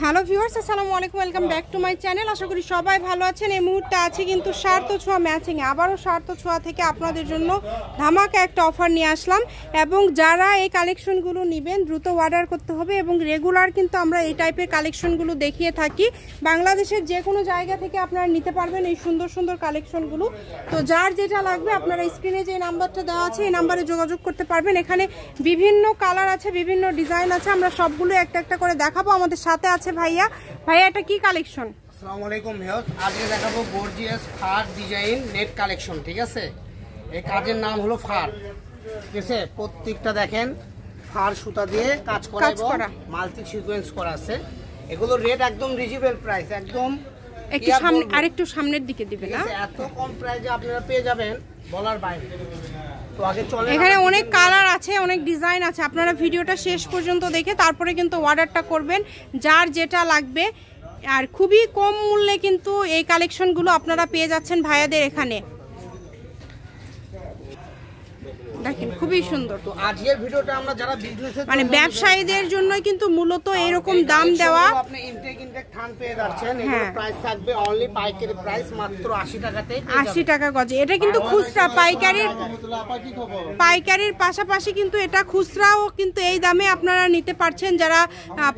Hello viewers, আসসালামু আলাইকুম, welcome back to my channel. আশা করি সবাই ভালো আছেন। এই মুহূর্তে আছে কিন্তু স্বার্থ ছোঁয়া ম্যাচিংয়ে, আবারও স্বার্থ ছোঁয়া থেকে আপনাদের জন্য ধামাকা একটা অফার নিয়ে আসলাম। এবং যারা এই কালেকশনগুলো নেবেন দ্রুত অর্ডার করতে হবে। এবং রেগুলার কিন্তু আমরা এই টাইপের কালেকশনগুলো দেখিয়ে থাকি। বাংলাদেশের যে কোনো জায়গা থেকে আপনারা নিতে পারবেন এই সুন্দর সুন্দর কালেকশনগুলো। তো যার যেটা লাগবে আপনারা স্ক্রিনে যে নাম্বারটা দেওয়া আছে এই নাম্বারে যোগাযোগ করতে পারবেন। এখানে বিভিন্ন কালার আছে, বিভিন্ন ডিজাইন আছে, আমরা সবগুলো একটা একটা করে দেখাবো। আমাদের সাথে আছে ভাইয়া। এটা কি কালেকশন? আসসালামু আলাইকুম ভিউয়ার্স, আজকে দেখাবো গর্জিয়াস ফার ডিজাইন নেট কালেকশন। ঠিক আছে, এই কাজের নাম হলো ফার। ঠিক আছে, প্রত্যেকটা দেখেন ফার সুতা দিয়ে কাজ করা এবং মাল্টি সিকোয়েন্স করা আছে। এগুলো রেট একদম রিজনেবল প্রাইস, একদম একটু সামনে আরেকটু সামনের দিকে দিবেন না, এত কম প্রাইসে আপনারা পেয়ে যাবেন বলার বাইরে। তো আগে চলে, এখানে অনেক কালার আছে, অনেক ডিজাইন আছে। আপনারা ভিডিওটা শেষ পর্যন্ত দেখে তারপরে কিন্তু অর্ডারটা করবেন যার যেটা লাগবে। আর খুবই কম মূল্যে কিন্তু এই কালেকশনগুলো আপনারা পেয়ে যাচ্ছেন ভাইয়াদের এখানে। দেখেন খুবই সুন্দর। তো আজকের ভিডিওটা আমরা যারা বিজনেসের মানে ব্যবসায়ীদের জন্য কিন্তু মূলত এরকম দাম দেওয়া। আপনি ইনটেক থান পেয়ে যাচ্ছেন। এগুলোর প্রাইস থাকবে অনলি পাইকারি প্রাইস মাত্র 80 টাকাতে, 80 টাকা গজে। এটা কিন্তু খুচরা, পাইকারির পাশাপাশি কিন্তু এটা খুচরাও কিন্তু এই দামে আপনারা নিতে পারছেন। যারা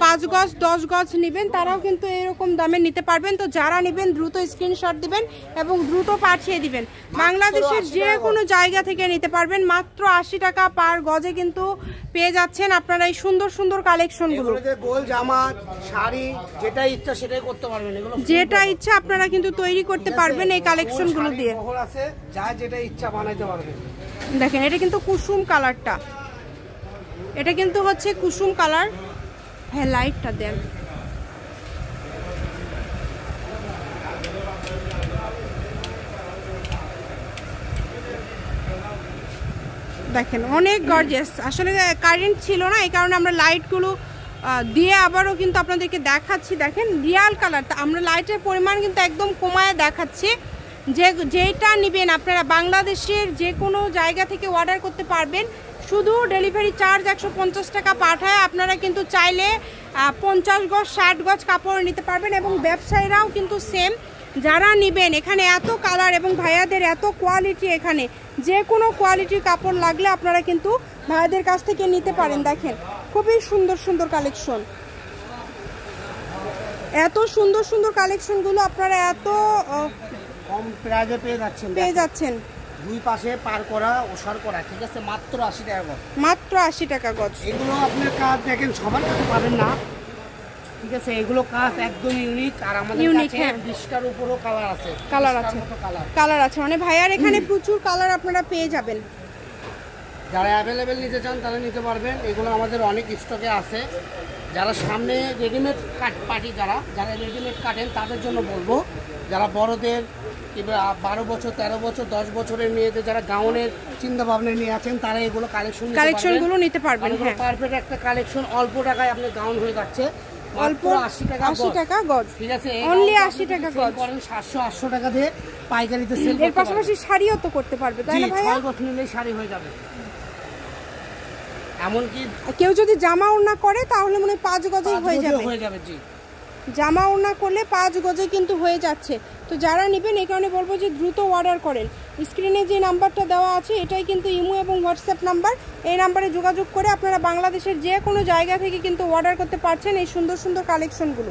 5 গজ 10 গজ নেবেন তারাও কিন্তু এরকম দামে নিতে পারবেন। তো যারা নেবেন দ্রুত স্ক্রিনশট দিবেন এবং দ্রুত পাঠিয়ে দিবেন। বাংলাদেশের যে কোনো জায়গা থেকে নিতে পারবেন। মাত্র 80 টাকা পার গজে কিন্তু পেয়ে যাচ্ছেন আপনারা এই সুন্দর সুন্দর কালেকশনগুলো। গোল জামা, শাড়ি, যেটা ইচ্ছা সেটাই করতে পারবেন। এগুলো যেটা ইচ্ছা আপনারা কিন্তু তৈরি করতে পারবেন এই কালেকশনগুলো দিয়ে। বহর আছে, যা যেটা ইচ্ছা বানাইতে পারবেন। দেখেন এটা কিন্তু কুসুম কালারটা, এটা কিন্তু হচ্ছে কুসুম কালার। হ্যাঁ, লাইটটা দেন। দেখেন অনেক গর্জিয়াস। আসলে কারেন্ট ছিল না, এই কারণে আমরা লাইটগুলো দিয়ে আবারও কিন্তু আপনাদেরকে দেখাচ্ছি। দেখেন রিয়াল কালার, আমরা লাইটের পরিমাণ কিন্তু একদম কমায় দেখাচ্ছি। যেটা নেবেন আপনারা বাংলাদেশের যে কোনো জায়গা থেকে অর্ডার করতে পারবেন। শুধু ডেলিভারি চার্জ 150 টাকা পাঠায় আপনারা কিন্তু চাইলে 50 গজ 60 গজ কাপড় নিতে পারবেন। এবং ব্যবসায়ীরাও কিন্তু সেম, যারা নেবেন এখানে এত কালার এবং ভাইয়াদের এত কোয়ালিটি, এখানে যে কোনো কোয়ালিটির কাপড় লাগলে আপনারা কিন্তু ভাইয়াদের কাছ থেকে নিতে পারেন। দেখেন খুবই সুন্দর সুন্দর কালেকশন, এত সুন্দর সুন্দর কালেকশনগুলো আপনারা এত কম প্রাইসে পেয়ে যাচ্ছেন। দুই পাশে পার করা ওসার করা। ঠিক আছে, মাত্র 80 টাকা গজ, মাত্র 80 টাকা গজ। এগুলো আপনার কাজ দেখেন সবার কাছে পাবেন না। ঠিক আছে, এগুলো কাজ একদম ইউনিক। আর আমাদের কাছে 20টার উপরও কালার আছে, কালার আছে মানে ভাইয়ার এখানে প্রচুর কালার আপনারা পেয়ে যাবেন। যারা অ্যাভেলেবেল নিতে চান তারা নিতে পারবেন। এগুলো আমাদের অনেক স্টকে আছে। যারা সামনে রেডিমেড কাট পার্টি, যারা রেডিমেড কাটেন তাদের জন্য বলবো, যারা বড়দের কিংবা 12 বছর 13 বছর 10 বছরের মেয়েদের যারা গাউনের চিন্তা ভাবনা নিয়ে আছেন তারা এগুলো কালেকশনগুলো নিতে পারবেন। হ্যাঁ, পারফেক্ট একটা কালেকশন, অল্প টাকায় আপনার গাউন হয়ে যাচ্ছে। অল্প 80 টাকা গজ। ঠিক আছে, অনলি 80 টাকা গজ। 700-800 টাকা দিয়ে পাইকারিতে সেল। এর পাশাপাশি শাড়িও তো করতে পারবে, তাই না ভাইয়া? 6 গজ নিলেই শাড়ি হয়ে যাবে। এমনকি কেউ যদি জামা ওড়না করে তাহলে মনে হয় 5 গজেই হয়ে যাবে। জি, জামা ওড়না করলে 5 গজে কিন্তু হয়ে যাচ্ছে। তো যারা নেবেন এই কারণে বলবো যে দ্রুত অর্ডার করেন। স্ক্রিনে যে নাম্বারটা দেওয়া আছে এটাই কিন্তু ইমো এবং হোয়াটসঅ্যাপ নাম্বার। এই নাম্বারে যোগাযোগ করে আপনারা বাংলাদেশের যে কোনো জায়গা থেকে কিন্তু অর্ডার করতে পারছেন এই সুন্দর সুন্দর কালেকশনগুলো।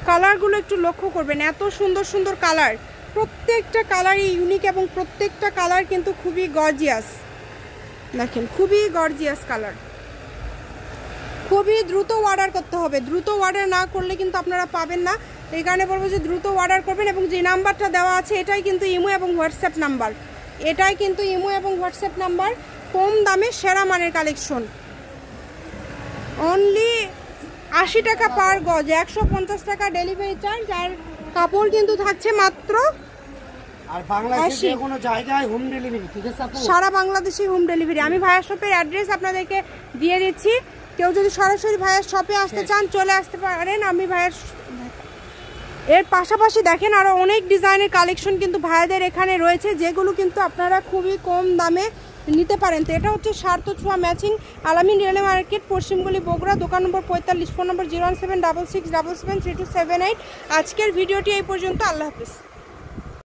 কালারগুলো একটু লক্ষ্য করবেন, এত সুন্দর সুন্দর কালার, প্রত্যেকটা কালারই ইউনিক এবং প্রত্যেকটা কালার কিন্তু খুবই গর্জিয়াস। দেখেন খুবই গর্জিয়াস কালার। খুবই দ্রুত অর্ডার করতে হবে, দ্রুত অর্ডার না করলে কিন্তু আপনারা পাবেন না। এই কারণে বলবো যে দ্রুত অর্ডার করবেন। এবং যে নাম্বারটা দেওয়া আছে এটাই কিন্তু ইমো এবং হোয়াটসঅ্যাপ নাম্বার, এটাই কিন্তু ইমো এবং হোয়াটসঅ্যাপ নাম্বার। কম দামে সেরা মানের কালেকশন, অনলি 80 টাকা পার গজ, 150 টাকা ডেলিভারি চার্জ। আর কাপড় কিন্তু থাকছে মাত্র আর বাংলাদেশে কোনো জায়গায় হোম ডেলিভারি। ঠিক আছে আপু, সারা বাংলাদেশে হোম ডেলিভারি। আমি ভাইয়া শপের অ্যাড্রেস আপনাদেরকে দিয়ে দিচ্ছি। কেউ যদি সরাসরি ভাইয়ার শপে আসতে চান চলে আসতে পারেন। আমি ভাইয়ার এর পাশাপাশি দেখেন আরো অনেক ডিজাইনের কালেকশন কিন্তু ভাইয়াদের এখানে রয়েছে, যেগুলো কিন্তু আপনারা খুবই কম দামে নিতে পারেন। তো এটা হচ্ছে স্বার্থ ছোঁয়া ম্যাচিং, আলামিন রেলওয়ে মার্কেট, পশ্চিমগলি, বগুড়া, দোকান নম্বর 45, ফোন নম্বর 01766773278। আজকের ভিডিওটি এই পর্যন্ত। আল্লাহ হাফিজ।